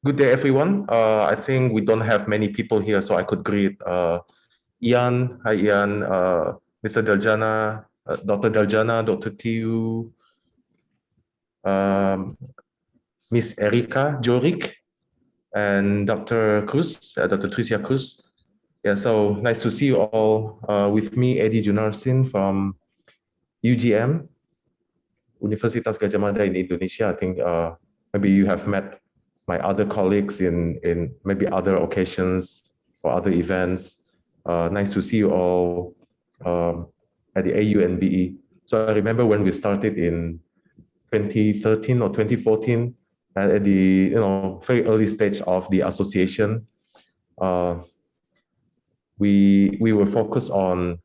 Good day, everyone. I think we don't have many people here, so I could greet Ian. Hi, Ian. Mr. Daljana, Dr. Daljana, Dr. Tiu, Miss Erika Jorik, and Dr. Cruz, Dr. Tricia Cruz. Yeah, so nice to see you all. With me, Eddie Junarsin from UGM, Universitas Gadjah Mada in Indonesia. I think maybe you have met my other colleagues in maybe other occasions or other events. Nice to see you all at the AUN-BE. So I remember when we started in 2013 or 2014 at the very early stage of the association. We were focused on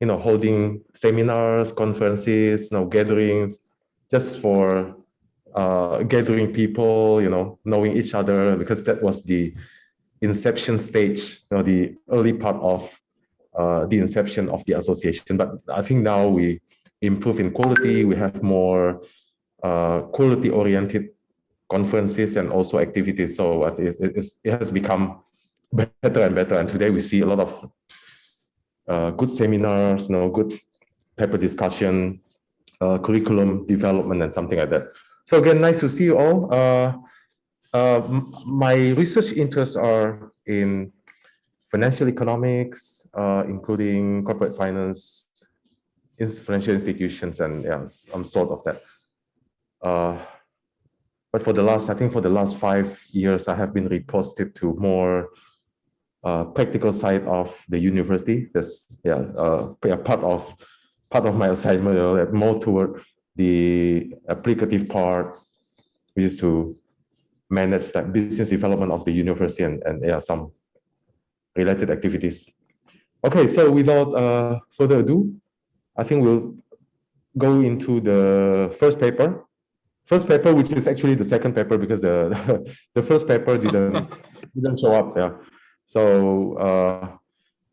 holding seminars, conferences, gatherings, just for gathering people, knowing each other, because that was the inception stage, the early part of the inception of the association. But I think now we improve in quality. We have more quality-oriented conferences and also activities. So it has become better and better. And today we see a lot of good seminars, good paper discussion, curriculum development, and something like that. So again, nice to see you all. My research interests are in financial economics, including corporate finance, financial institutions, and yeah, some sort of that. But for the last 5 years, I have been reposted to more practical side of the university. That's part of my assignment, more toward the applicative part, which is to manage that business development of the university and some related activities. Okay, so without further ado, I think we'll go into the first paper. First paper, which is actually the second paper because the first paper didn't show up. Yeah. So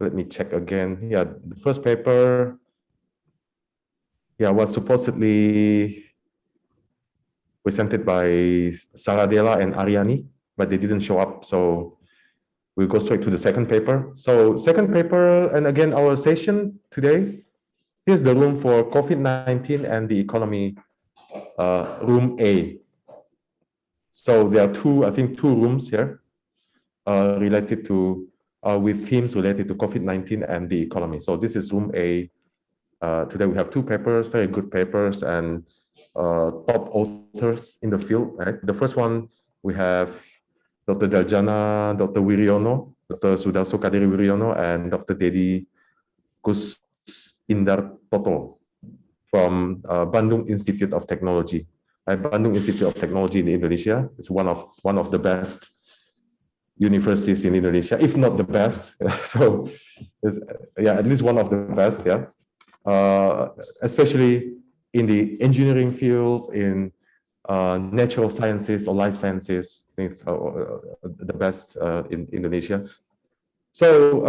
let me check again. Yeah, the first paper, was supposedly presented by Saradela and Ariani, but they didn't show up. So we'll go straight to the second paper. So second paper, and again, our session today, here's the room for COVID-19 and the economy, room A. So there are two rooms here related to, with themes related to COVID-19 and the economy. So this is room A. Today we have two papers, very good papers, and top authors in the field. Right? The first one, we have Dr. Daljana, Dr. Wiryono, Dr. Sudarso Kadiri Wiryono, and Dr. Dedi Kus Indar Toto from Bandung Institute of Technology. Bandung Institute of Technology in Indonesia is one of the best universities in Indonesia, if not the best. So, at least one of the best. Yeah, especially in the engineering fields, in natural sciences or life sciences, things the best in Indonesia. So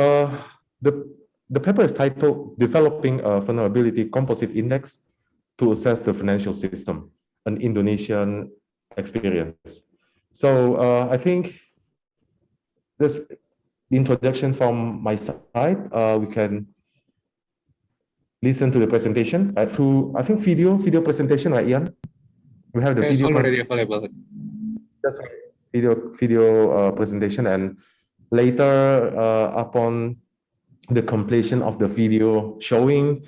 the paper is titled "Developing a Vulnerability Composite Index to Assess the Financial System: An Indonesian Experience." So I think this introduction from my side. We can listen to the presentation through, I think, video presentation, right, Ian? We have the video already available. That's right. Video presentation, and later upon the completion of the video showing,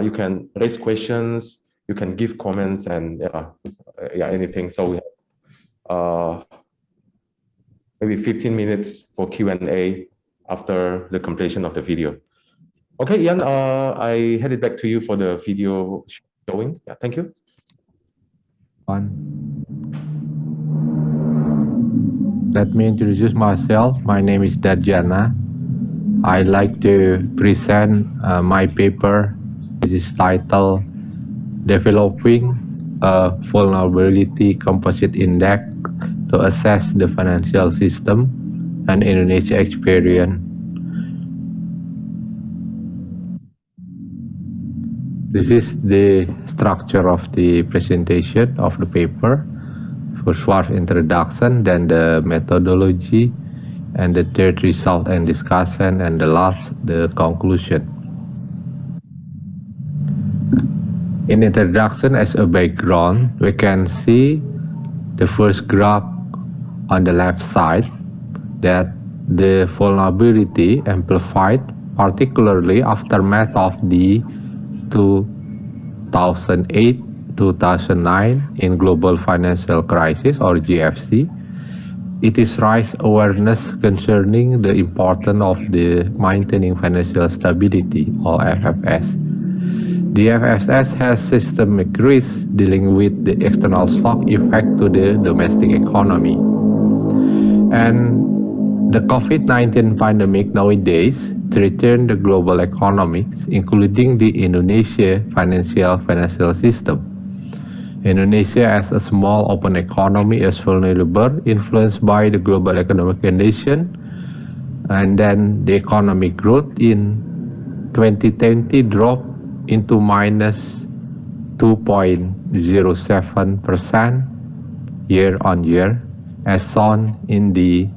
you can raise questions, you can give comments, and anything. So we have maybe 15 minutes for Q&A after the completion of the video. Okay, Ian, I hand it back to you for the video showing. Yeah, thank you. Let me introduce myself. My name is Darjana. I like to present my paper. It is titled "Developing a Vulnerability Composite Index to Assess the Financial System and Indonesia Experience." This is the structure of the presentation of the paper. First one, introduction, then the methodology, and the third, result and discussion, and the last, the conclusion. In introduction, as a background, we can see the first graph on the left side that the vulnerability amplified, particularly aftermath of the 2008-2009 in global financial crisis or GFC. It is raised awareness concerning the importance of the maintaining financial stability or FFS. The FFS has systemic risk dealing with the external shock effect to the domestic economy. And the COVID-19 pandemic nowadays threatens the global economy, including the Indonesia financial system. Indonesia, as a small open economy, is vulnerable, influenced by the global economic condition, and then the economic growth in 2020 dropped into minus 2.07% year-on-year, as shown in the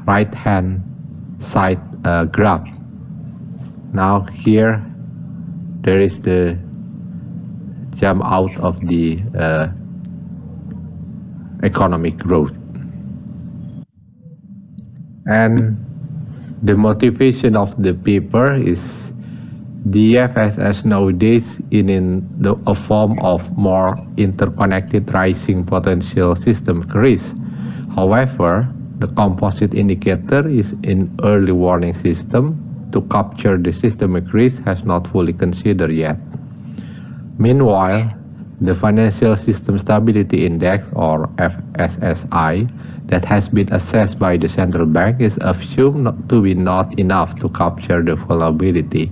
right-hand side graph. Now here there is the jump out of the economic growth. And the motivation of the paper is the FSS nowadays in a form of more interconnected rising potential systemic risk. However, the composite indicator is in early warning system to capture the systemic risk has not fully considered yet. Meanwhile, the Financial System Stability Index or FSSI that has been assessed by the central bank is assumed to be not enough to capture the vulnerability.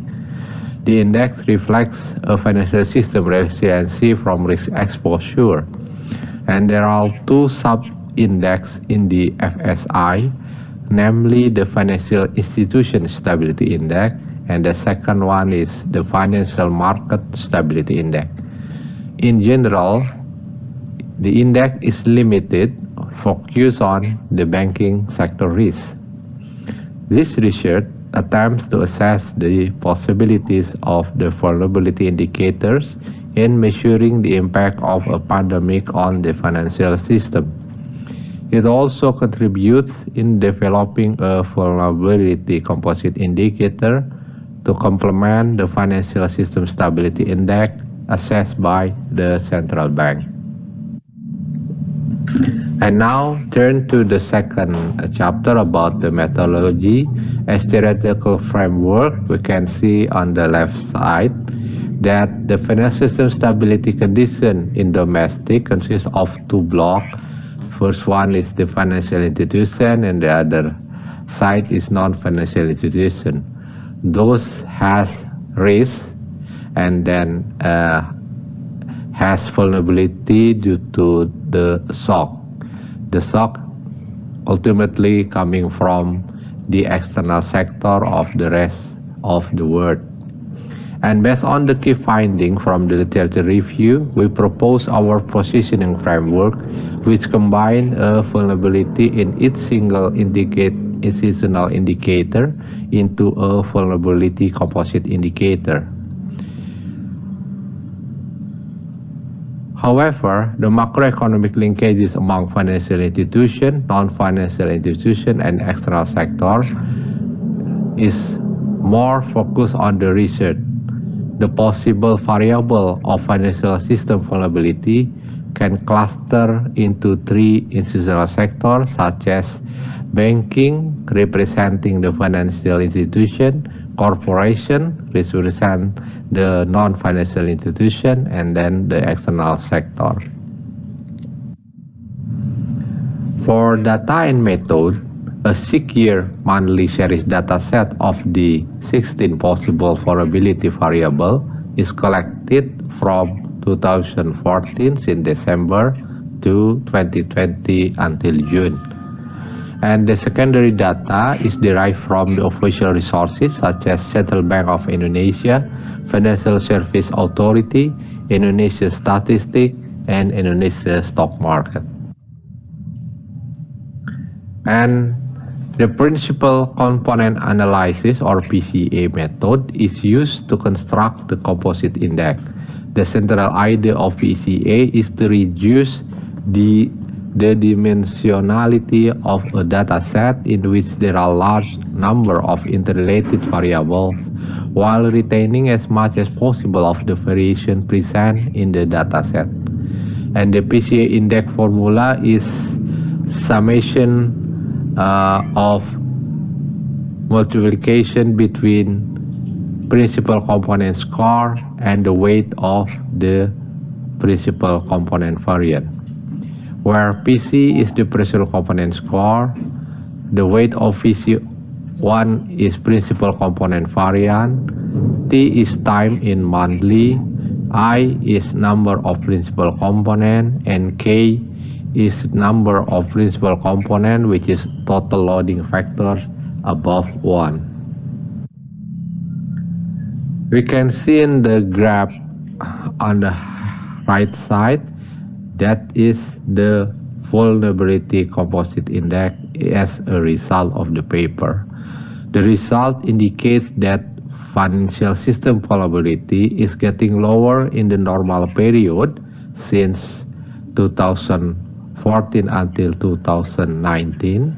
The index reflects a financial system resiliency from risk exposure, and there are two sub-index in the FSI, namely the Financial Institution Stability Index, and the second one is the Financial Market Stability Index. In general, the index is limited, focused on the banking sector risk. This research attempts to assess the possibilities of the vulnerability indicators in measuring the impact of a pandemic on the financial system. It also contributes in developing a vulnerability composite indicator to complement the Financial System Stability Index assessed by the central bank. And now turn to the second chapter about the methodology. As theoretical framework, we can see on the left side that the financial system stability condition in domestic consists of two blocks. First one is the financial institution, and the other side is non-financial institution. Those has risk and then has vulnerability due to the shock. The shock ultimately coming from the external sector of the rest of the world. And based on the key finding from the literature review, we propose our positioning framework, which combine a vulnerability in each single seasonal indicator into a vulnerability composite indicator. However, the macroeconomic linkages among financial institutions, non-financial institutions, and external sector is more focused on the research. The possible variable of financial system vulnerability can cluster into three institutional sectors, such as banking, representing the financial institution, corporation, which represent the non-financial institution, and then the external sector. For data and method, a 6-year monthly series dataset of the 16 possible vulnerability variables is collected from 2014 in December to 2020 until June. And the secondary data is derived from the official resources such as Central Bank of Indonesia, Financial Service Authority, Indonesia Statistics, and Indonesia stock market. And the principal component analysis or PCA method is used to construct the composite index. The central idea of PCA is to reduce the dimensionality of a data set in which there are large number of interrelated variables while retaining as much as possible of the variation present in the data set. And the PCA index formula is summation of multiplication between principal component score and the weight of the principal component variant, where PC is the principal component score, the weight of PC1 is principal component variant, T is time in monthly, I is number of principal component, and K is number of principal component, which is total loading factor above 1. We can see in the graph on the right side that is the vulnerability composite index as a result of the paper. The result indicates that financial system vulnerability is getting lower in the normal period since 2014 until 2019.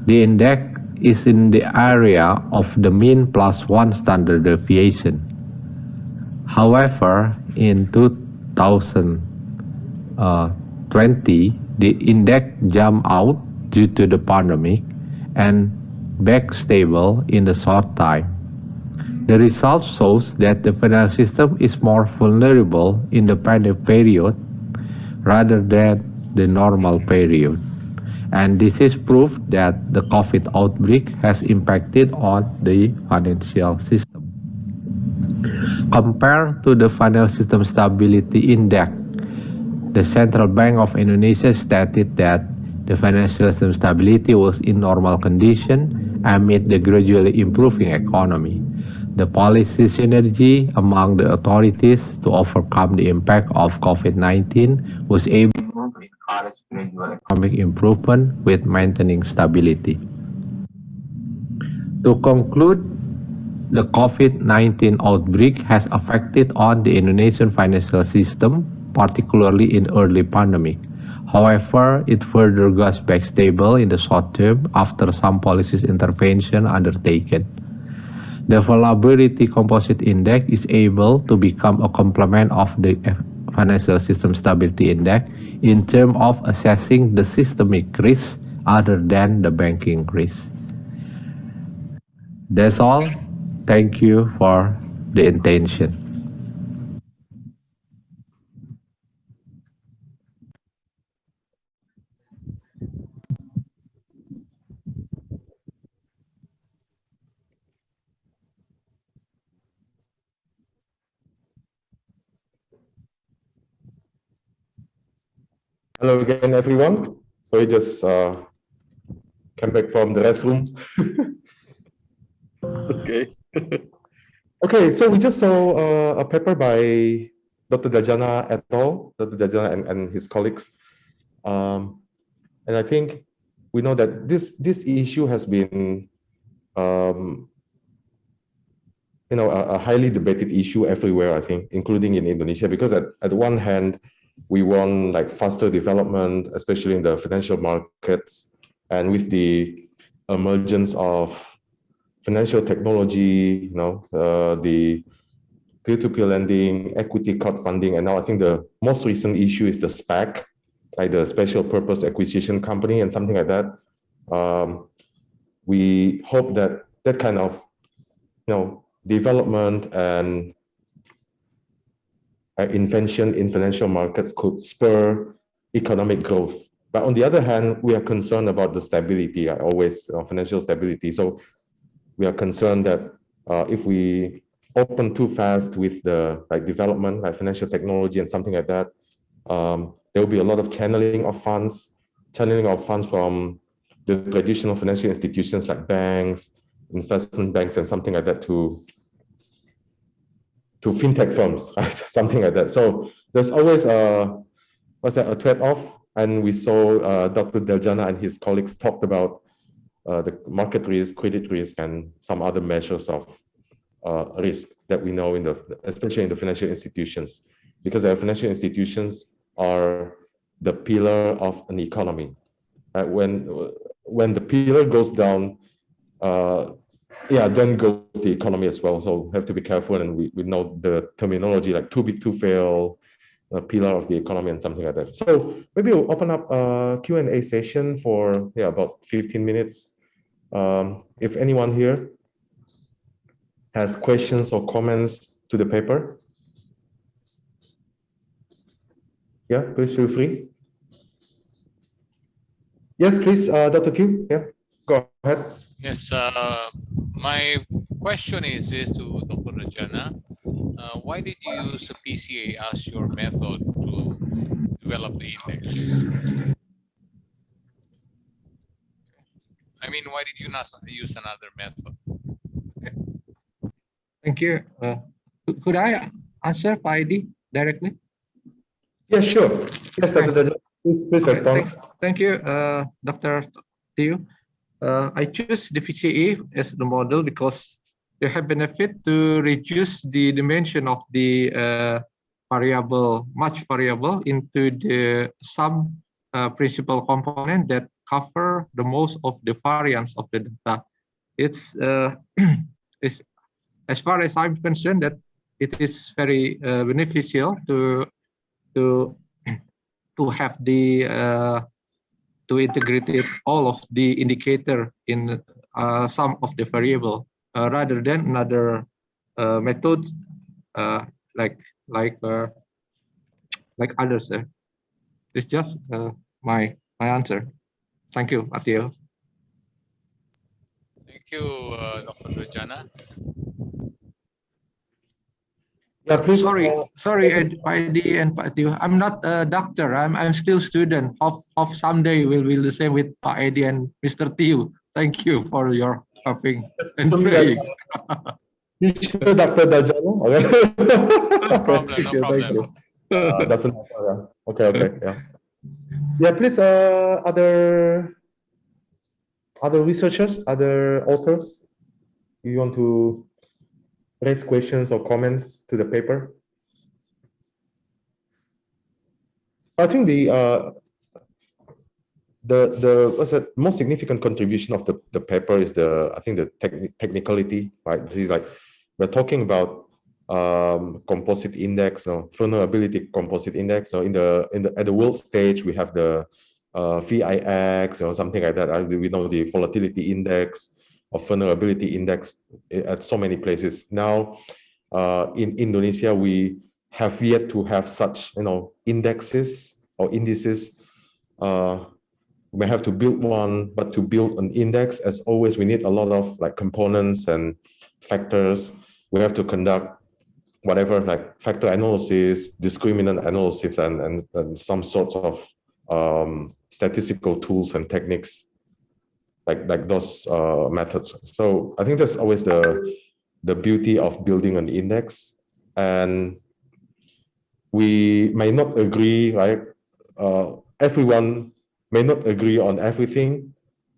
The index is in the area of the mean plus 1 standard deviation. However, in 2020, the index jumped out due to the pandemic and back stable in the short time. The result shows that the financial system is more vulnerable in the pandemic period rather than the normal period. And this is proof that the COVID outbreak has impacted on the financial system. Compared to the Financial System Stability Index, the Central Bank of Indonesia stated that the financial system stability was in normal condition amid the gradually improving economy. The policy synergy among the authorities to overcome the impact of COVID-19 was able to encourage gradual economic improvement with maintaining stability. To conclude, the COVID-19 outbreak has affected on the Indonesian financial system, particularly in early pandemic. However, it further goes back stable in the short term after some policies intervention undertaken. The vulnerability composite index is able to become a complement of the financial system stability index in terms of assessing the systemic risk other than the banking risk. That's all. Thank you for the attention. Hello again, everyone. So we just came back from the restroom. Okay. Okay, so we just saw a paper by Dr. Dajana et al., Dr. Dajana and his colleagues. And I think we know that this issue has been a highly debated issue everywhere, I think, including in Indonesia, because at one hand, we want like faster development, especially in the financial markets, and with the emergence of financial technology, the peer-to-peer lending, equity crowdfunding, and now I think the most recent issue is the SPAC, like the special purpose acquisition company and something like that. We hope that that kind of development and invention in financial markets could spur economic growth. But on the other hand, we are concerned about the stability, always financial stability. So we are concerned that if we open too fast with the development, like financial technology and something like that, there will be a lot of channeling of funds from the traditional financial institutions like banks, investment banks, and something like that to fintech firms, right? Something like that. So there's always a trade-off, and we saw Dr. Deljana and his colleagues talked about the market risk, credit risk, and some other measures of risk that we know especially in the financial institutions, because our financial institutions are the pillar of an economy. When the pillar goes down, then goes the economy as well. So we have to be careful, and we know the terminology like too big to fail, a pillar of the economy, and something like that. So maybe we'll open up a Q&A session for about 15 minutes. If anyone here has questions or comments to the paper, please feel free. Yes, please, Dr. Tew. Go ahead. Yes, my question is to Dr. Rajana. Why did you use a PCA as your method to develop the index? I mean, why did you not use another method? Thank you. Could I answer Pak Edi directly? Yes, sure. Yes, Dr. Dajjal, please respond. Thank you, Dr. Tew. I choose the PCA as the model because they have benefit to reduce the dimension of the much variable into the some principal component that cover the most of the variance of the data. It's as far as I'm concerned that it is very beneficial to have the to integrate all of the indicator in some of the variable rather than another method like others. It's just my answer. Thank you, Atio. Thank you, Dr. Rajana. Yeah, please. Sorry, Pak Edi and Pak Tio. I'm not a doctor. I'm still student. Hope someday will be the same with Pak Edi and Mr. Tio. Thank you for your helping and praying. You sure, Dr. Dajjal? No problem. No problem. Doesn't matter. Okay. Yeah, please. Other researchers, other authors, you want to raise questions or comments to the paper? I think the most significant contribution of the paper is the technicality, right? This is like we're talking about composite index, vulnerability composite index. So at the world stage, we have the VIX or something like that. We know the volatility index or vulnerability index at so many places. Now, in Indonesia, we have yet to have such indexes or indices. We have to build one, but to build an index, as always, we need a lot of components and factors. We have to conduct whatever factor analysis, discriminant analysis, and some sorts of statistical tools and techniques like those methods. So I think that's always the beauty of building an index. And we may not agree, right? Everyone may not agree on everything.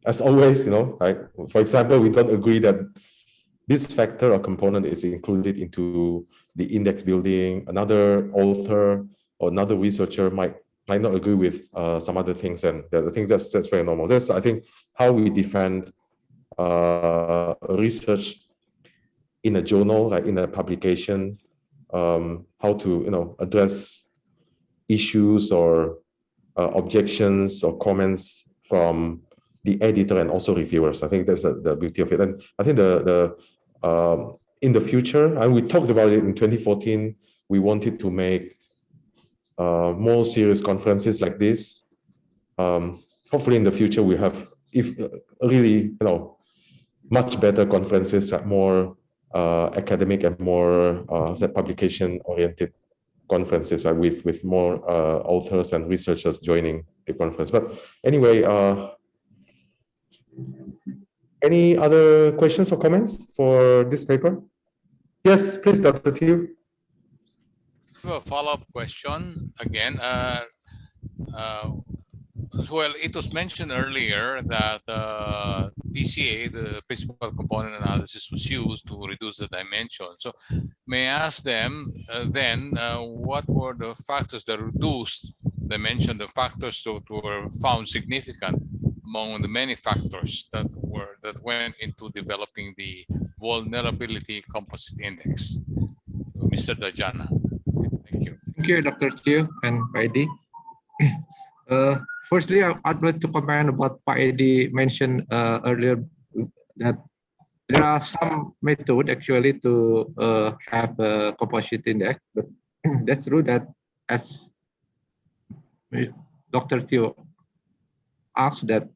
As always, for example, we don't agree that this factor or component is included into the index building. Another author or another researcher might not agree with some other things, and I think that's very normal. That's, I think, how we defend research in a journal, in a publication, how to address issues or objections or comments from the editor and also reviewers. I think that's the beauty of it. And I think in the future, and we talked about it in 2014, we wanted to make more serious conferences like this. Hopefully in the future we have really much better conferences, more academic and more publication oriented conferences, right, with more authors and researchers joining the conference. But anyway, any other questions or comments for this paper? Yes, please, Dr. Tew. have a follow-up question again. Well, it was mentioned earlier that PCA, the principal component analysis, was used to reduce the dimension. So may I ask them then, what were the factors that reduced dimension, the factors that were found significant among the many factors that went into developing the vulnerability composite index? Mr. Dajana. Thank you. Thank you, Dr. Chiu and Pak Edi. Firstly, I'd like to comment about Pak Edi mentioned earlier that there are some methods actually to have a composite index, but that's true that as Dr. Chiu asked that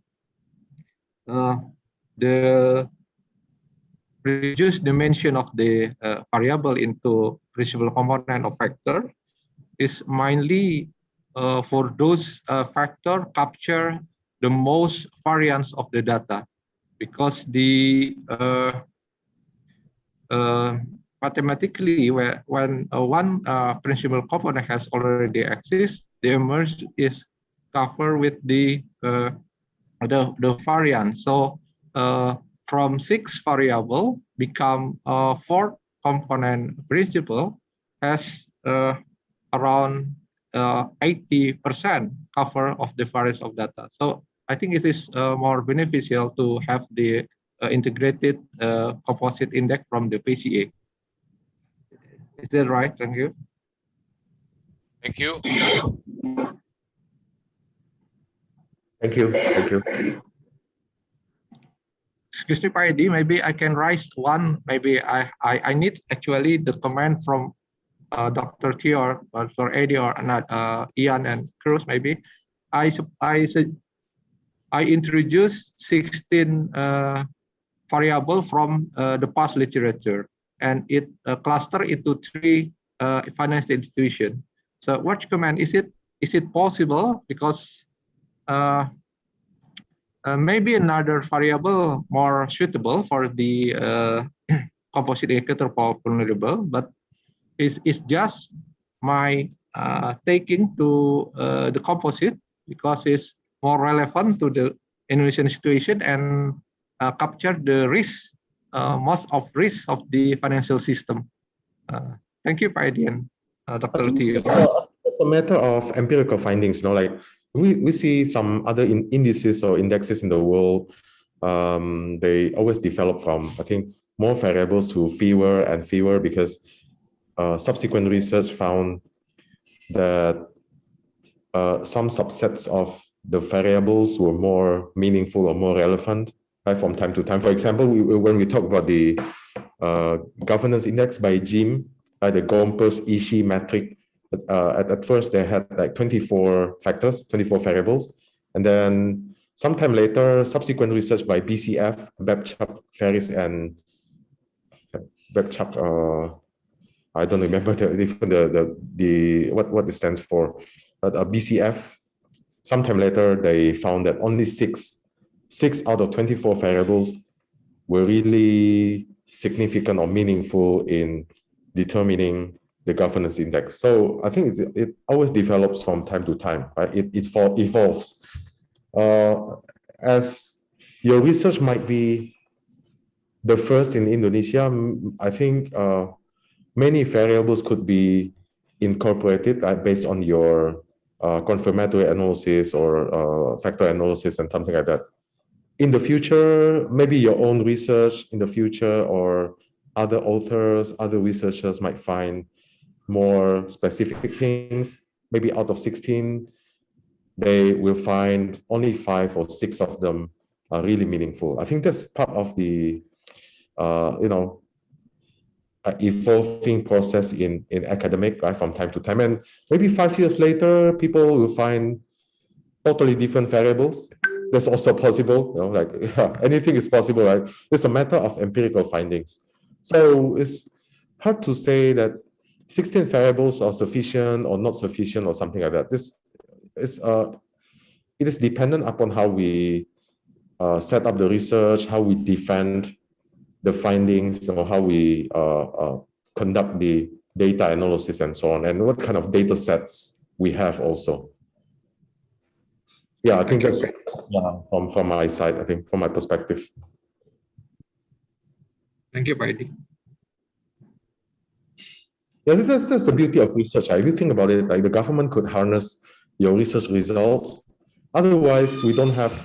the reduced dimension of the variable into principal component or factor is mainly for those factor capture the most variance of the data, because the mathematically when one principal component has already exist, the emerge is covered with the variance. So from 6 variable become 4 component principal has around 80% cover of the variance of data. So I think it is more beneficial to have the integrated composite index from the PCA. Is that right? Thank you. Thank you. Thank you. Thank you. Excuse me, Pak Edi, maybe I can raise one. Maybe I need actually the comment from Dr. Chiu or Dr. Edi or Ian and Cruz. Maybe I introduced 16 variable from the past literature, and it cluster into 3 financial institutions. So what comment is it possible, because maybe another variable more suitable for the composite indicator for vulnerable, but it's just my taking to the composite because it's more relevant to the Indonesian situation and capture the risk, most of risk of the financial system. Thank you, Pak Edi and Dr. Chiu. It's a matter of empirical findings, like we see some other indices or indexes in the world. They always develop from, I think, more variables to fewer and fewer, because subsequent research found that some subsets of the variables were more meaningful or more relevant from time to time. For example, when we talk about the governance index by GIM, the Gompers-Ishii metric, at first they had like 24 factors, 24 variables. And then sometime later, subsequent research by BCF, Babchuk, Ferris, and Babchuk, I don't remember what it stands for. But BCF, sometime later, they found that only six out of 24 variables were really significant or meaningful in determining the governance index. So I think it always develops from time to time, right? It evolves. As your research might be the first in Indonesia, I think many variables could be incorporated based on your confirmatory analysis or factor analysis and something like that. In the future, maybe your own research in the future, or other authors, other researchers might find more specific things. Maybe out of 16, they will find only 5 or 6 of them are really meaningful. I think that's part of the evolving process in academic, right, from time to time. And maybe 5 years later, people will find totally different variables. That's also possible, anything is possible, right? It's a matter of empirical findings. So it's hard to say that 16 variables are sufficient or not sufficient or something like that. It is dependent upon how we set up the research, how we defend the findings, or how we conduct the data analysis and so on, and what kind of data sets we have also. Yeah, I think that's from my side, I think, from my perspective. Thank you, Pak Edi. Yeah, that's the beauty of research. If you think about it, like the government could harness your research results. Otherwise, we don't have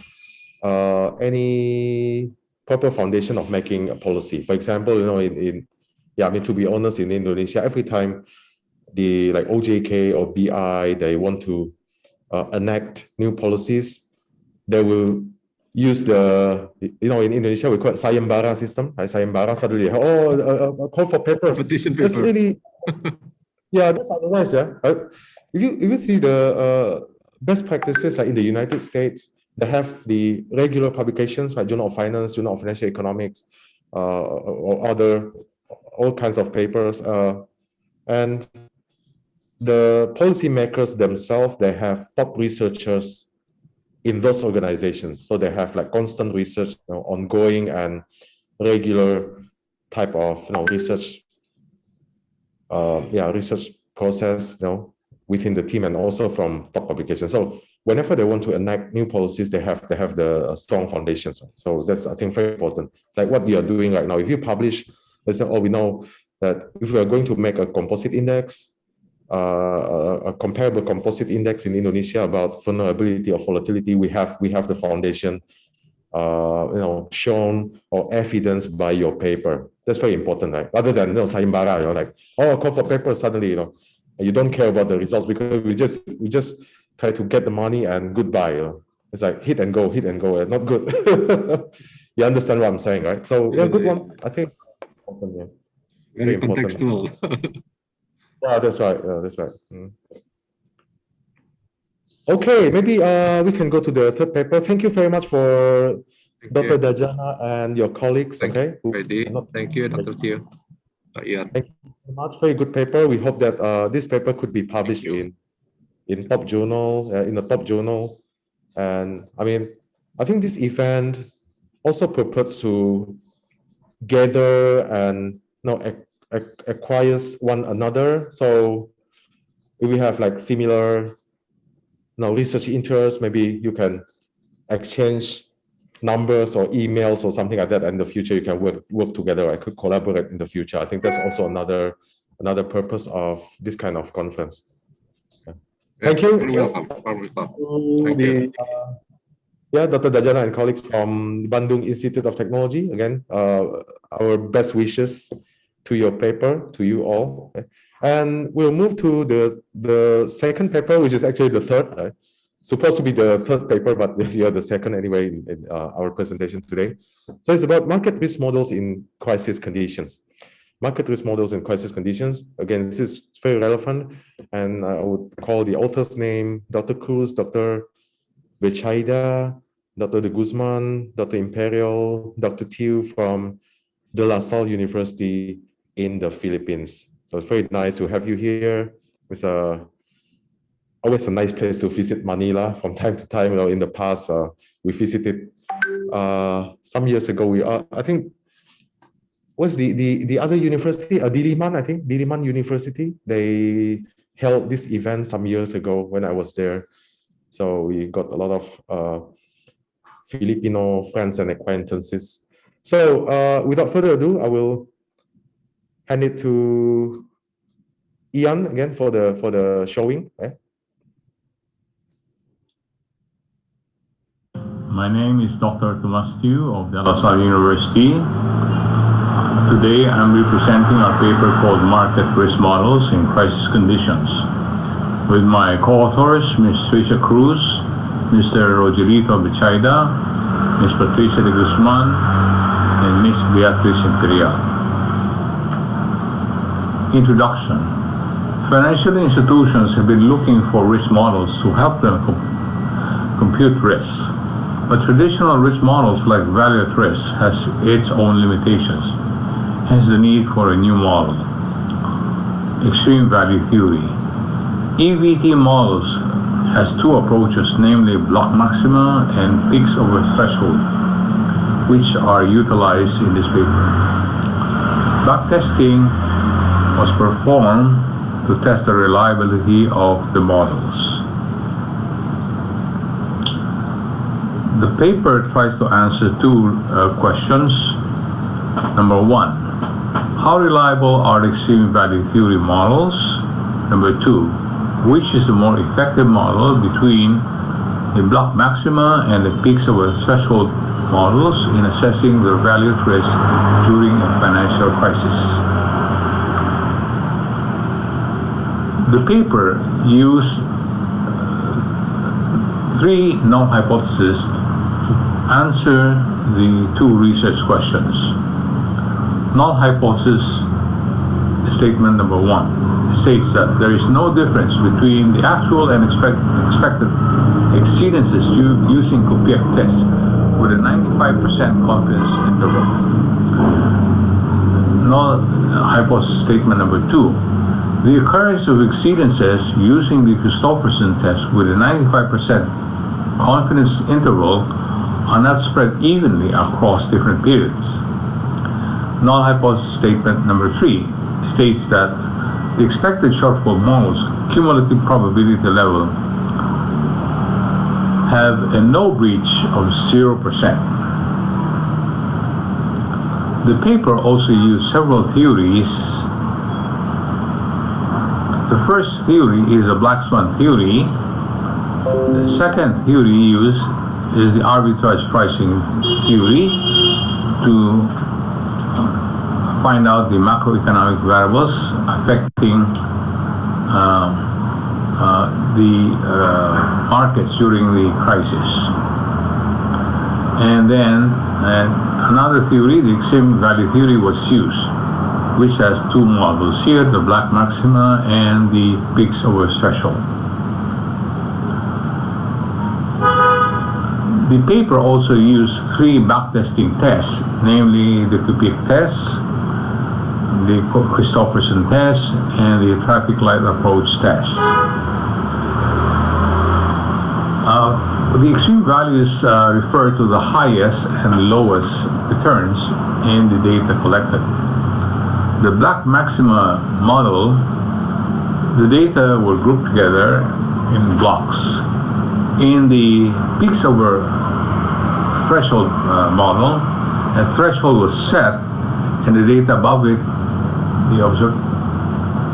any proper foundation of making a policy. For example, you know, to be honest, in Indonesia, every time the like OJK or BI, they want to enact new policies, they will use the, you know, in Indonesia, we call it sayembara system. Sayembara, suddenly, a call for papers. Competition That's paper. really, yeah, that's otherwise, yeah. If you see the best practices, like in the United States, they have the regular publications like Journal of Finance, Journal of Financial Economics, or other, all kinds of papers. And the policymakers themselves, they have top researchers in those organizations. So they have like constant research, you know, ongoing and regular type of, you know, research, research process, you know, within the team and also from top publications. So whenever they want to enact new policies, they have the strong foundations. So that's, I think, very important. Like what you are doing right now. If you publish, let's say, we know that if we are going to make a composite index, a comparable composite index in Indonesia about vulnerability or volatility, we have the foundation, you know, shown or evidenced by your paper. That's very important, right? Rather than, you know, sayembara, you know, like, call for paper, suddenly, you know, you don't care about the results because we just try to get the money and goodbye. You know? It's like hit and go, and not good. You understand what I'm saying, right? So yeah, good one. I think it's important, yeah. Very contextual. Yeah, that's right. That's right. Okay, maybe we can go to the third paper. Thank you very much for Dr. Dajana and your colleagues. Thank you, Thank you, Dr. Tio. Ian. Thank you very much. Very good paper. We hope that this paper could be published in top journal, in the top journal. And I mean, I think this event also purports to gather and, you know, acquires one another. So if we have like similar, you know, research interests, maybe you can exchange numbers or emails or something like that. And in the future, you can work together. I could collaborate in the future. I think that's also another purpose of this kind of conference. Yeah. Thank you. You're welcome. Thank you. Dr. Dajana and colleagues from Bandung Institute of Technology. Again, our best wishes to your paper, to you all. Okay. And we'll move to the second paper, which is actually the third. Right? Supposed to be the third paper, but you're the second anyway in our presentation today. So it's about market risk models in crisis conditions. Market risk models in crisis conditions. Again, this is very relevant, and I would call the author's name Dr. Cruz, Dr. Bechaida, Dr. De Guzman, Dr. Imperial, Dr. Tiu from De La Salle University in the Philippines. So it's very nice to have you here. It's always a nice place to visit Manila from time to time. You know, in the past, we visited some years ago. I think what's the other university? Diliman, I think Diliman University. They held this event some years ago when I was there. So we got a lot of Filipino friends and acquaintances. So without further ado, I will hand it to Ian again for the showing. My name is Dr. Thomas Tiu of De La Salle University. Today I'm representing our paper called Market Risk Models in Crisis Conditions with my co-authors, Ms. Tricia Cruz, Mr. Rogelito Bechaida, Ms. Patricia de Guzman, and Ms. Beatriz Imperial. Introduction. Financial institutions have been looking for risk models to help them compute risks. But traditional risk models like value at risk has its own limitations, hence the need for a new model, extreme value theory. EVT models has two approaches, namely block maxima and peaks over threshold, which are utilized in this paper. Backtesting was performed to test the reliability of the models. The paper tries to answer two questions. Number one, how reliable are the extreme value theory models? Number two, which is the more effective model between the block maxima and the peaks over threshold models in assessing the value at risk during a financial crisis? The paper used three null hypotheses to answer the two research questions. Null hypothesis statement number one states that there is no difference between the actual and expected exceedances using Kupiec test with a 95% confidence interval. Null hypothesis statement number two, the occurrence of exceedances using the Christofferson test with a 95% confidence interval are not spread evenly across different periods. Null hypothesis statement number three states that the expected shortfall models cumulative probability level have a no breach of 0%. The paper also used several theories. The first theory is a black swan theory. The second theory used is the arbitrage pricing theory to find out the macroeconomic variables affecting the markets during the crisis. And then another theory, the extreme value theory, was used, which has two models here, the black maxima and the peaks over threshold. The paper also used three backtesting tests, namely the Kupiec test, the Christofferson test, and the traffic light approach test. The extreme values refer to the highest and lowest returns in the data collected. The black maxima model, the data were grouped together in blocks. In the peaks over threshold model, a threshold was set and the data above it, the observed,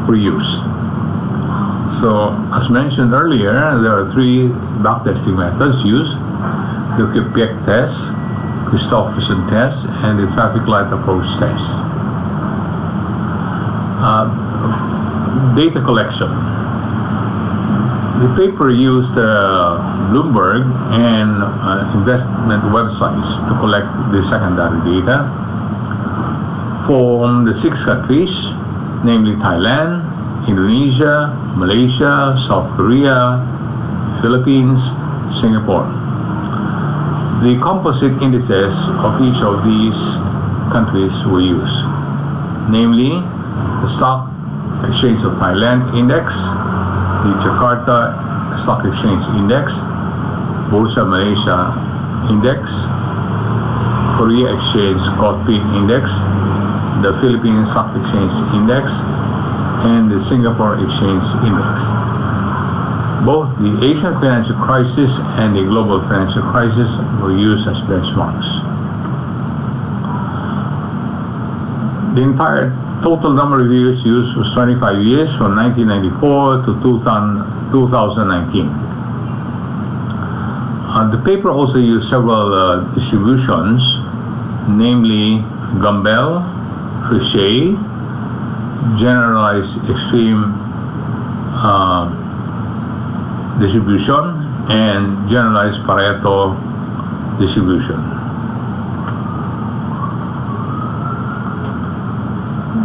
were used. So, as mentioned earlier, there are three backtesting methods used: the Kupiec test, Christofferson test, and the traffic light approach test. Data collection. The paper used Bloomberg and investment websites to collect the secondary data from the 6 countries, namely Thailand, Indonesia, Malaysia, South Korea, Philippines, Singapore. The composite indices of each of these countries were used, namely the Stock Exchange of Thailand Index, the Jakarta Stock Exchange Index, Bursa Malaysia Index, Korea Exchange Kospi Index, the Philippine Stock Exchange Index, and the Singapore Exchange Index. Both the Asian financial crisis and the global financial crisis were used as benchmarks. The entire total number of years used was 25 years, from 1994 to 2019. The paper also used several distributions, namely Gumbel, Frisché, generalized extreme distribution, and generalized Pareto distribution.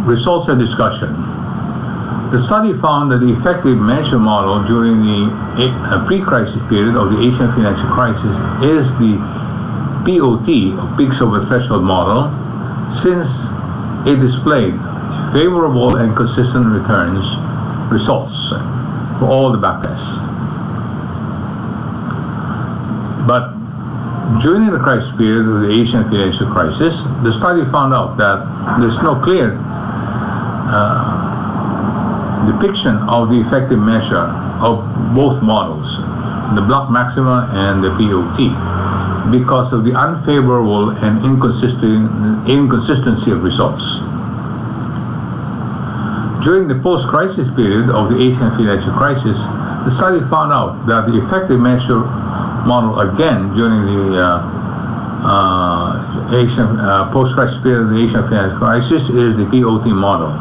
Results and discussion. The study found that the effective measure model during the pre-crisis period of the Asian financial crisis is the POT, or peaks over threshold model, since it displayed favorable and consistent returns results for all the backtests. But during the crisis period of the Asian financial crisis, the study found out that there's no clear depiction of the effective measure of both models, the block maxima and the POT, because of the unfavorable and inconsistency of results. During the post-crisis period of the Asian financial crisis, the study found out that the effective measure model, again during the post-crisis period of the Asian financial crisis, is the POT model,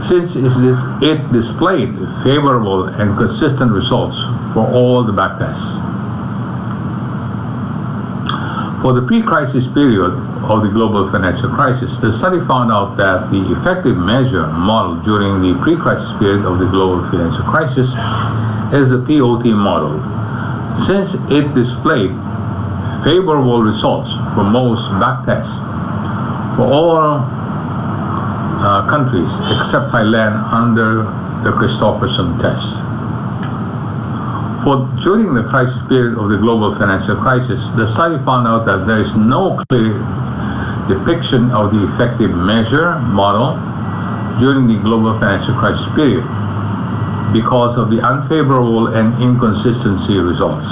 since it displayed favorable and consistent results for all the backtests. For the pre-crisis period of the global financial crisis, the study found out that the effective measure model during the pre-crisis period of the global financial crisis is the POT model, since it displayed favorable results for most backtests for all countries except Thailand under the Christopherson test. During the crisis period of the global financial crisis, the study found out that there is no clear depiction of the effective measure model during the global financial crisis period because of the unfavorable and inconsistency results.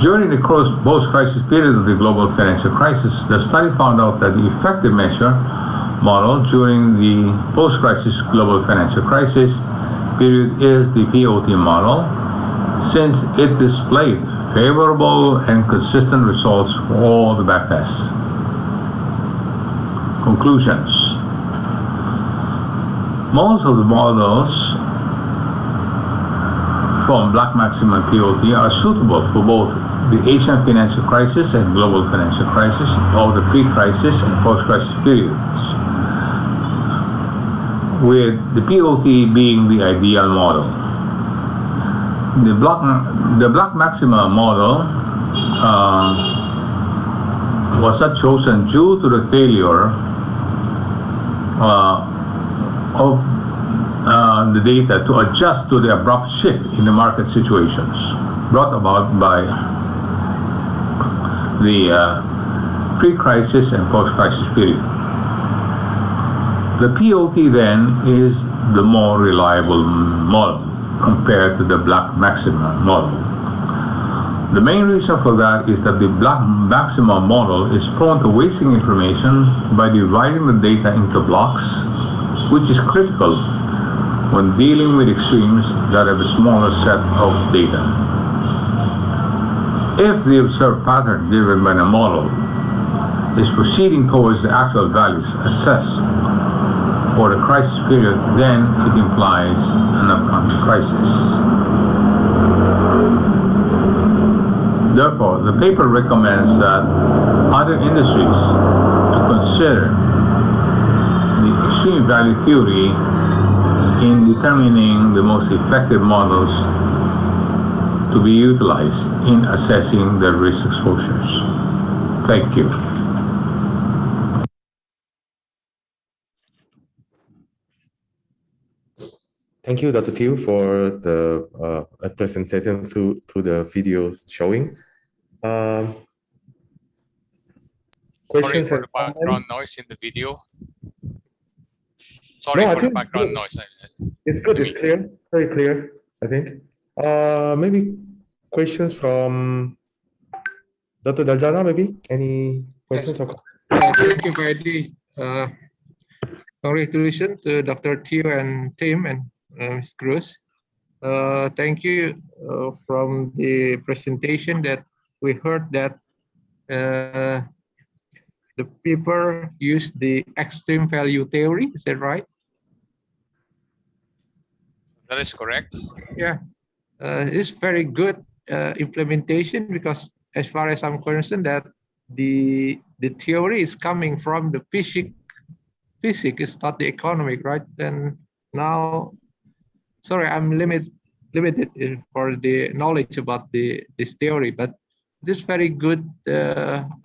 During the post-crisis period of the global financial crisis, the study found out that the effective measure model during the post-crisis global financial crisis period is the POT model, since it displayed favorable and consistent results for all the backtests. Conclusions. Most of the models from Black Maxima and POT are suitable for both the Asian financial crisis and global financial crisis, or the pre-crisis and post-crisis periods, with the POT being the ideal model. The Black Maxima model was not chosen due to the failure of the data to adjust to the abrupt shift in the market situations brought about by the pre-crisis and post-crisis period. The POT then is the more reliable model compared to the Black Maxima model. The main reason for that is that the Black Maxima model is prone to wasting information by dividing the data into blocks, which is critical when dealing with extremes that have a smaller set of data. If the observed pattern given by the model is proceeding towards the actual values assessed for the crisis period, then it implies an upcoming crisis. Therefore, the paper recommends that other industries to consider the extreme value theory in determining the most effective models to be utilized in assessing their risk exposures. Thank you. Thank you, Dr. Tew, for the presentation through the video showing. Questions? Sorry for the background noise in the video. No, Sorry I for the think background noise. it's good. It's clear, very clear, I think. Maybe questions from Dr. Daljana, maybe? Any questions or comments? Thank you, Fadi. Congratulations to Dr. Tew and team and Ms. Cruz. Thank you from the presentation that we heard that the paper used the extreme value theory. Is that right? That is correct. Yeah, it's very good implementation, because as far as I'm concerned, that the theory is coming from the physics. It's not the economic, right? And now, sorry, I'm limited for the knowledge about this theory, but this very good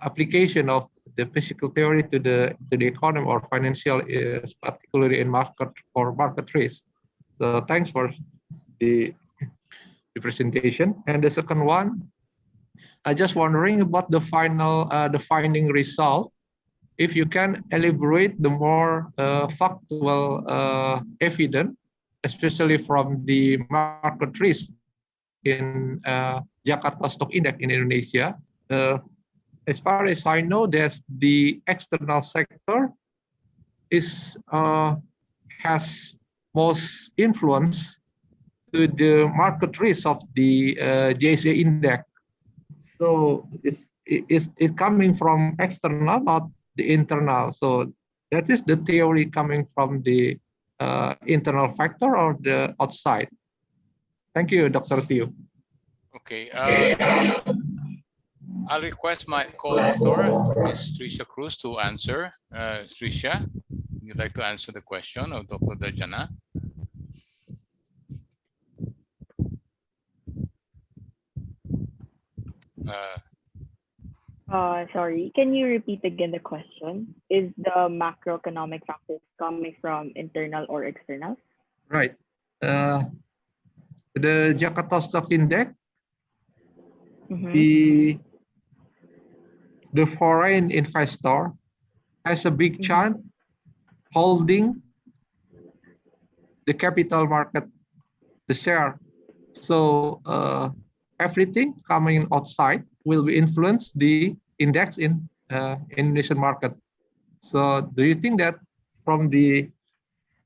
application of the physical theory to the economy or financial, particularly in market or market risk. So thanks for the presentation. And the second one, I just wondering about the final the finding result if you can elaborate the more factual evidence, especially from the market risk in Jakarta Stock Index in Indonesia. As far as I know, that the external sector is has most influence to the market risk of the JSA index. So it's coming from external, not the internal. So that is the theory coming from the internal factor or the outside. Thank you, Dr. Teo. Okay. I'll request my co-author, Ms. Tricia Cruz, to answer. Tricia, you'd like to answer the question of Dr. Dajana? Sorry, can you repeat again the question? Is the macroeconomic factors coming from internal or external? Right. The Jakarta Stock Index, the foreign investor has a big chance holding the capital market, the share. So everything coming outside will be influence the index in Indonesian market. So do you think that from the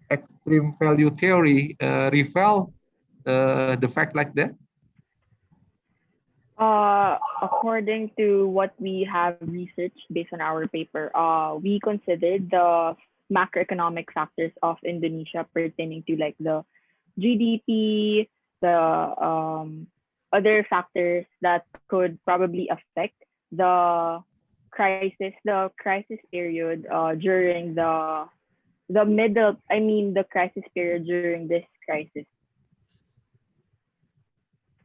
extreme value theory reveal the fact like that? According to what we have researched based on our paper, we considered the macroeconomic factors of Indonesia pertaining to like the GDP, the other factors that could probably affect the crisis period during the crisis period during this crisis.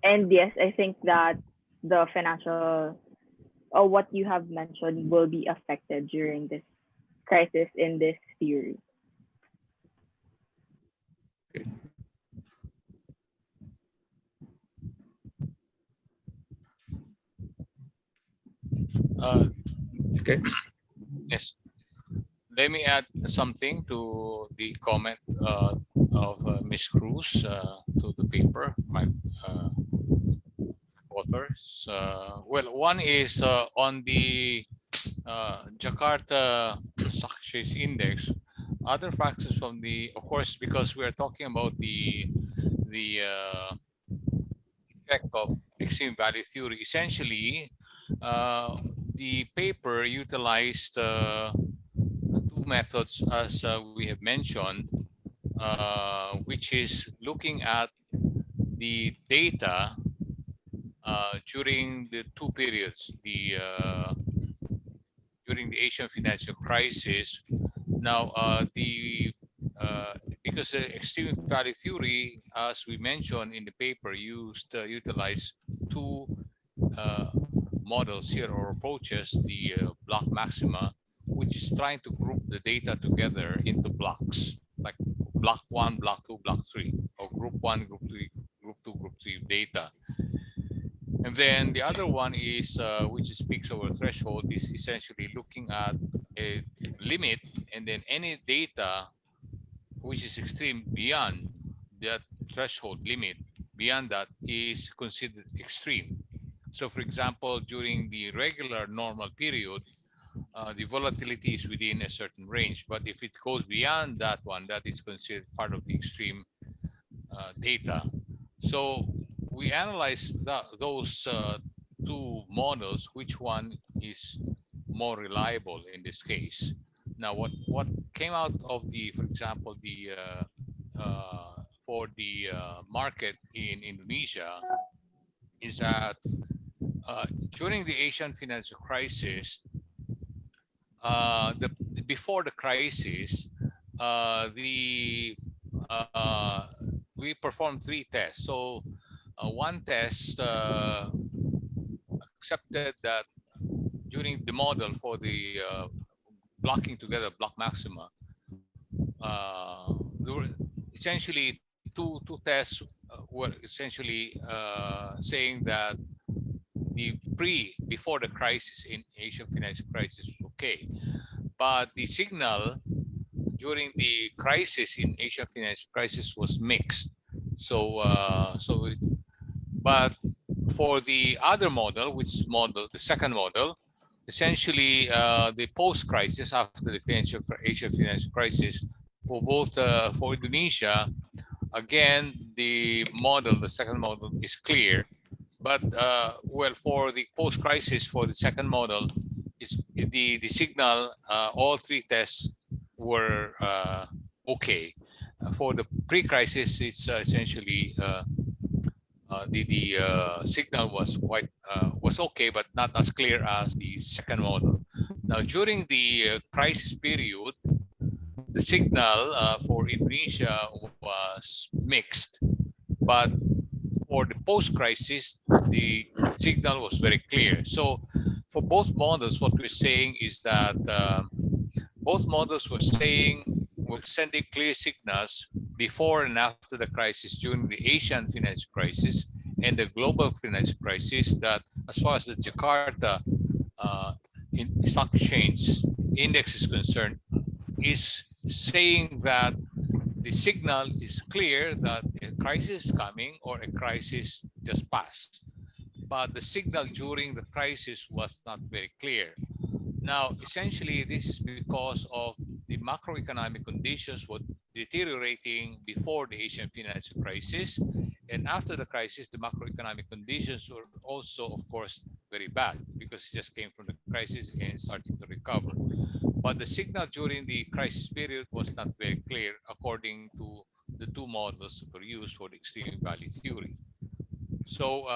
And yes, I think that the financial, what you have mentioned, will be affected during this crisis in this theory. Okay. Yes. Let me add something to the comment of Ms. Cruz to the paper, my authors. Well, one is on the Jakarta Stock Exchange Index. Other factors from the, of course, because we are talking about the effect of extreme value theory. Essentially, the paper utilized two methods, as we have mentioned, which is looking at the data during the two periods, during the Asian financial crisis. Now, because the extreme value theory, as we mentioned in the paper, utilized two models here or approaches, the block maxima, which is trying to group the data together into blocks, like block 1, block 2, block 3, or group 1, group 3, group 2, group 3 data. And then the other one is, which speaks over threshold, is essentially looking at a limit, and then any data which is extreme beyond that threshold limit, beyond that is considered extreme. So for example, during the regular normal period, the volatility is within a certain range. But if it goes beyond that one, that is considered part of the extreme data. So we analyze those two models, which one is more reliable in this case. Now, what came out of the, for example, the for the market in Indonesia is that during the Asian financial crisis, before the crisis, we performed 3 tests. So one test accepted that during the model for the blocking together block maxima, there were essentially two tests were essentially saying that the before the crisis in Asian financial crisis was okay, but the signal during the crisis in Asian financial crisis was mixed. But for the other model, the second model, essentially the post-crisis after the Asian financial crisis, for both for Indonesia, again the second model is clear, but well, for the post-crisis for the second model, it's the signal. All three tests were okay. For the pre-crisis, it's essentially the signal was okay, but not as clear as the second model. Now, during the crisis period, the signal for Indonesia was mixed, but for the post-crisis, the signal was very clear. So, for both models, what we're saying is that both models were sending clear signals before and after the crisis, during the Asian financial crisis and the global financial crisis, that as far as the Jakarta stock exchange index is concerned, is saying that the signal is clear that a crisis is coming or a crisis just passed. But the signal during the crisis was not very clear. Now, essentially, this is because of the macroeconomic conditions were deteriorating before the Asian financial crisis. And after the crisis, the macroeconomic conditions were also, of course, very bad because it just came from the crisis and starting to recover. But the signal during the crisis period was not very clear according to the two models that were used for the extreme value theory. So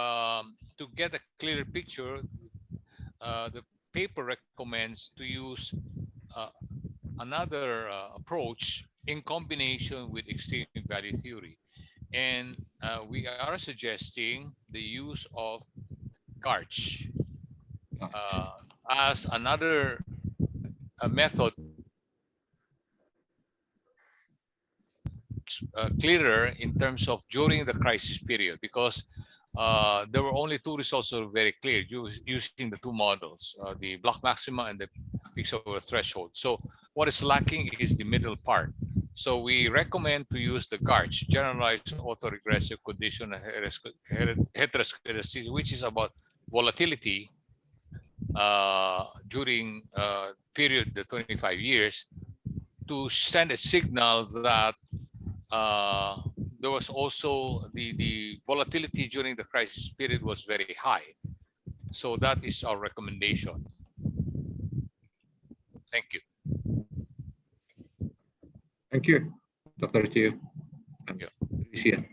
to get a clearer picture, the paper recommends to use another approach in combination with extreme value theory. And we are suggesting the use of GARCH as another method clearer in terms of during the crisis period, because there were only two results that were very clear using the two models, the block maxima and the peaks over threshold. So what is lacking is the middle part. So we recommend to use the GARCH, generalized autoregressive conditional heteroscedasticity, which is about volatility during period, the 25 years, to send a signal that there was also the volatility during the crisis period was very high. So that is our recommendation. Thank you. Thank you, Dr. Chiu. Thank you. Appreciate.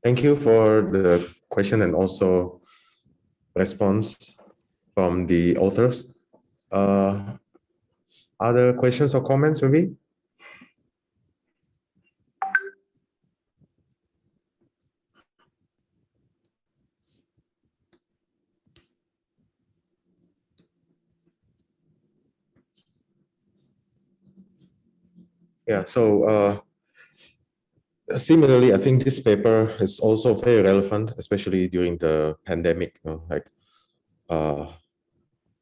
Thank you for the question and also response from the authors. Other questions or comments, maybe? Yeah, so similarly, I think this paper is also very relevant, especially during the pandemic.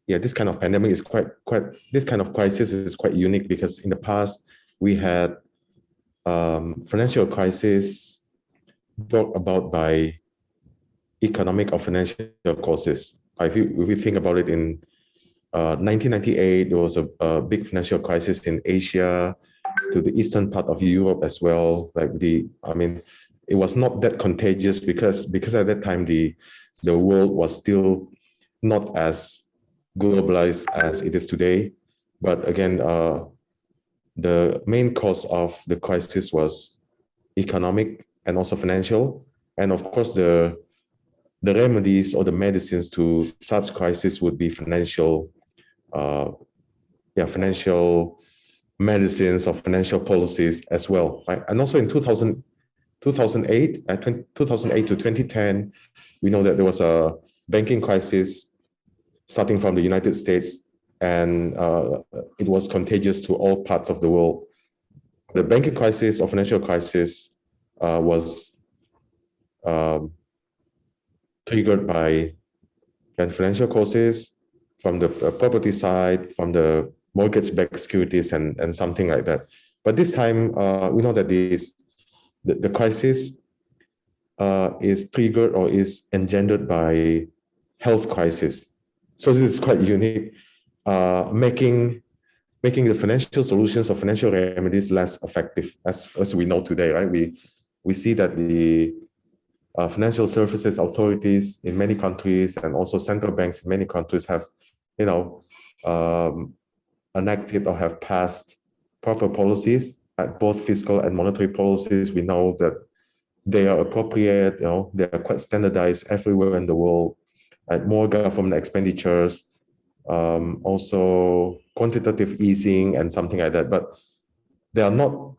Yeah, this kind of pandemic is this kind of crisis is quite unique because in the past we had financial crisis brought about by economic or financial causes. If you think about it, in 1998, there was a big financial crisis in Asia, to the eastern part of Europe as well. It was not that contagious because at that time the world was still not as globalized as it is today. But again, the main cause of the crisis was economic and also financial. And of course, the remedies or the medicines to such crisis would be financial medicines or financial policies as well, right? And also in 2008 to 2010, we know that there was a banking crisis starting from the United States, and it was contagious to all parts of the world. The banking crisis or financial crisis was triggered by financial causes from the property side, from the mortgage-backed securities, and something like that. But this time, we know that the crisis is triggered or is engendered by health crisis. So this is quite unique, making the financial solutions or financial remedies less effective, as we know today, right? We see that the financial services authorities in many countries and also central banks in many countries have, enacted or have passed proper policies at both fiscal and monetary policies. We know that they are appropriate, they are quite standardized everywhere in the world, at more government expenditures, also quantitative easing and something like that. But they are not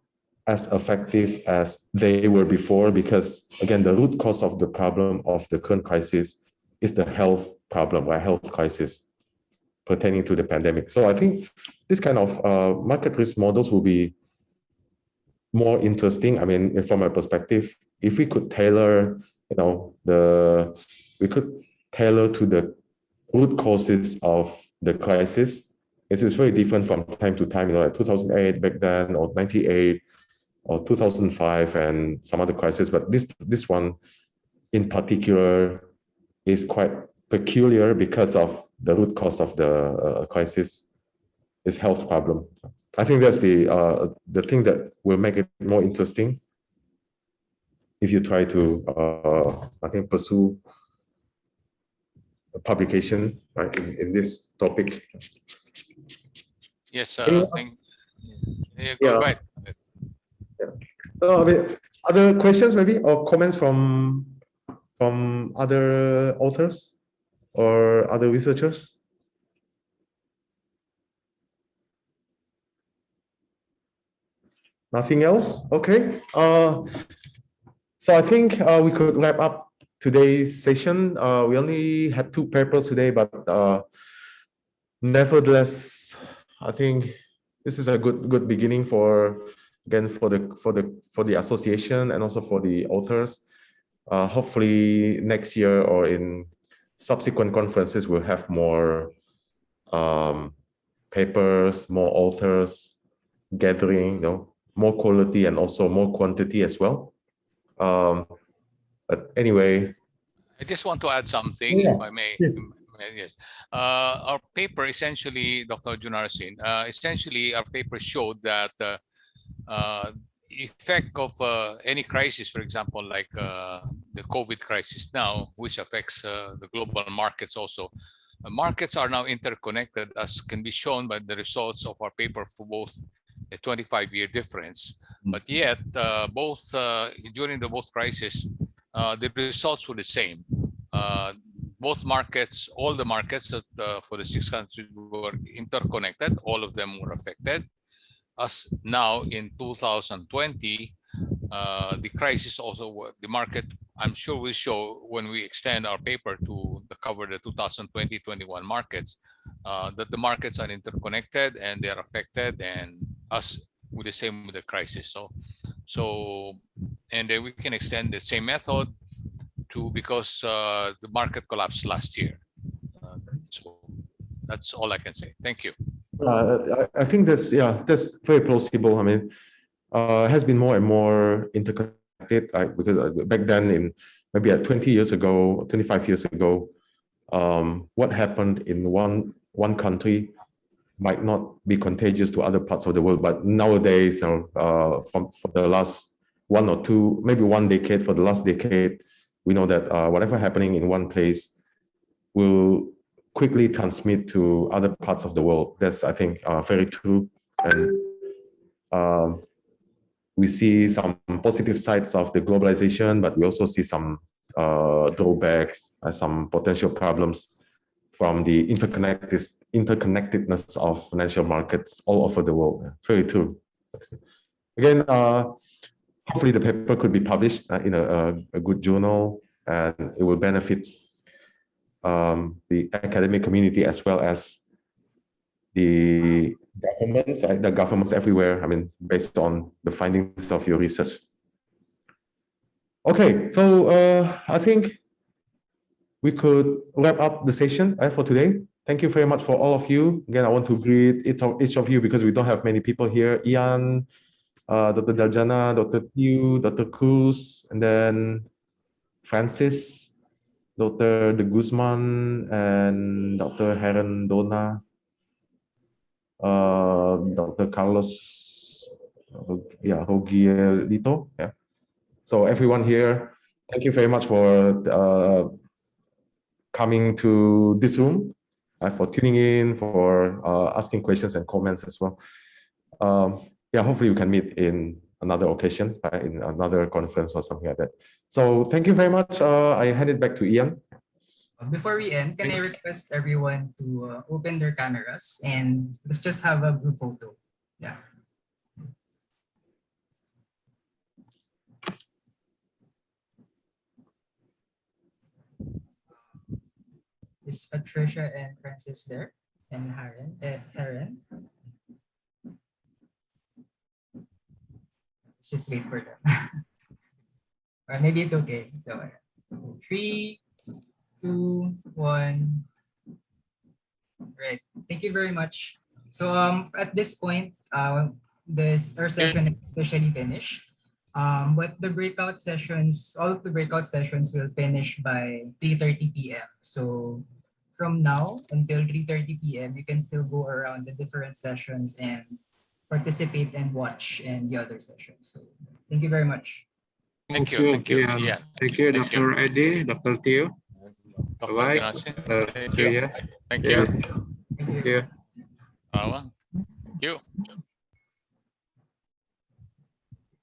as effective as they were before, because again, the root cause of the problem of the current crisis is the health problem, right? Health crisis pertaining to the pandemic. So I think this kind of market risk models will be more interesting. I mean, from my perspective, if we could tailor, we could tailor to the root causes of the crisis. This is very different from time to time, like 2008 back then, or 98, or 2005, and some other crises. But this one in particular is quite peculiar because of the root cause of the crisis is health problem. I think that's the thing that will make it more interesting if you try to, I think, pursue a publication, right, in this topic. Yes, go ahead. So, I mean, other questions maybe, or comments from other authors or other researchers? Nothing else? Okay. So I think we could wrap up today's session. We only had 2 papers today, but nevertheless, I think this is a good beginning for the association and also for the authors. Hopefully next year or in subsequent conferences, we'll have more papers, more authors gathering, more quality and also more quantity as well. But anyway, I just want to add something, if I may. Yes. Yes. Our paper essentially, Dr. Junarsin, essentially our paper showed that the effect of any crisis, for example, like the COVID crisis now, which affects the global markets also. Markets are now interconnected, as can be shown by the results of our paper for both a 25-year difference. But yet, during the both crises, the results were the same. Both markets, all the markets for the 6 countries were interconnected. All of them were affected. As now in 2020, the crisis also, the market, I'm sure will show when we extend our paper to cover the 2020-21 markets, that the markets are interconnected and they are affected, and us with the same with the crisis. And then we can extend the same method to, because the market collapsed last year. So that's all I can say. Thank you. I think that's very plausible. I mean, it has been more and more interconnected, because back then, in maybe 20 years ago, 25 years ago, what happened in one country might not be contagious to other parts of the world. But nowadays, for the last 1 or 2, maybe 1 decade, for the last decade, we know that whatever happening in one place will quickly transmit to other parts of the world. That's, I think, very true. And we see some positive sides of the globalization, but we also see some drawbacks and some potential problems from the interconnectedness of financial markets all over the world. Very true. Again, hopefully the paper could be published in a good journal, and it will benefit the academic community as well as the governments everywhere. I mean, based on the findings of your research. Okay, so I think we could wrap up the session for today. Thank you very much for all of you. Again, I want to greet each of you because we don't have many people here. Ian, Dr. Daljana, Dr. Tiu, Dr. Cruz, and then Francis, Dr. De Guzman, and Dr. Heron Dona, Dr. Carlos, Rogielito. Yeah. So everyone here, thank you very much for coming to this room, for tuning in, for asking questions and comments as well. Yeah, hopefully we can meet in another occasion, in another conference or something like that. So thank you very much. I hand it back to Ian. Before we end, can I request everyone to open their cameras and let's just have a group photo. Yeah. Is Patricia and Francis there? And Heron? Let's just wait for them. Or maybe it's okay. So 3, 2, 1. Right. Thank you very much. So at this point, our session is officially finished. But the breakout sessions, all of the breakout sessions will finish by 3:30 p.m. So from now until 3:30 p.m., you can still go around the different sessions and participate and watch in the other sessions. So thank you very much. Thank you. Thank you. Ian. Yeah. Thank you, Dr. Eddie, Dr. Teo. Dr. Bye-bye. Ganasin, Thank you. Thank you. Thank you. Thank you.